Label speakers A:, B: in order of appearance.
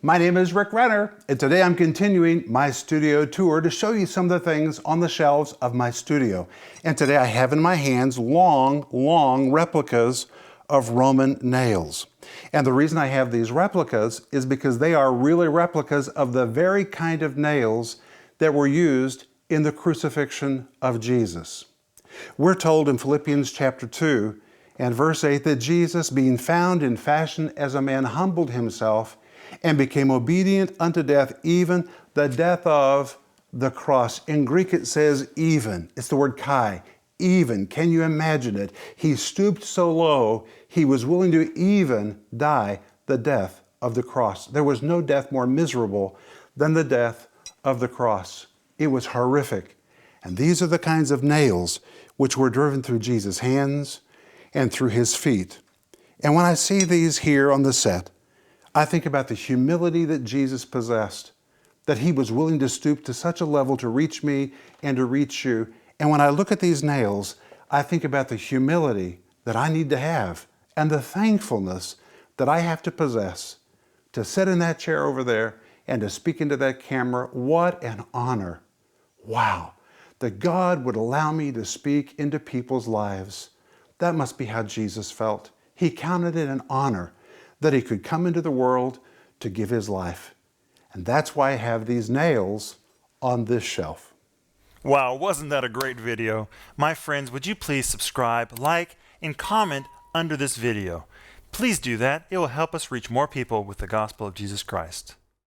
A: My name is Rick Renner, and today I'm continuing my studio tour to show you some of the things on the shelves of my studio. And today I have in my hands long replicas of Roman nails. And the reason I have these replicas is because they are really replicas of the very kind of nails that were used in the crucifixion of Jesus. We're told in Philippians chapter 2 and verse 8 that Jesus, being found in fashion as a man, humbled himself and became obedient unto death, even the death of the cross. In Greek it says even. It's the word kai. Even. Can you imagine it? He stooped so low, he was willing to even die the death of the cross. There was no death more miserable than the death of the cross. It was horrific. And these are the kinds of nails which were driven through Jesus' hands and through his feet. And when I see these here on the set, I think about the humility that Jesus possessed, that he was willing to stoop to such a level to reach me and to reach you. And when I look at these nails, I think about the humility that I need to have and the thankfulness that I have to possess to sit in that chair over there and to speak into that camera. What an honor. Wow. That God would allow me to speak into people's lives. That must be how Jesus felt. He counted it an honor that he could come into the world to give his life. And that's why I have these nails on this shelf.
B: Wow, wasn't that a great video? My friends, would you please subscribe, like, and comment under this video? Please do that. It will help us reach more people with the gospel of Jesus Christ.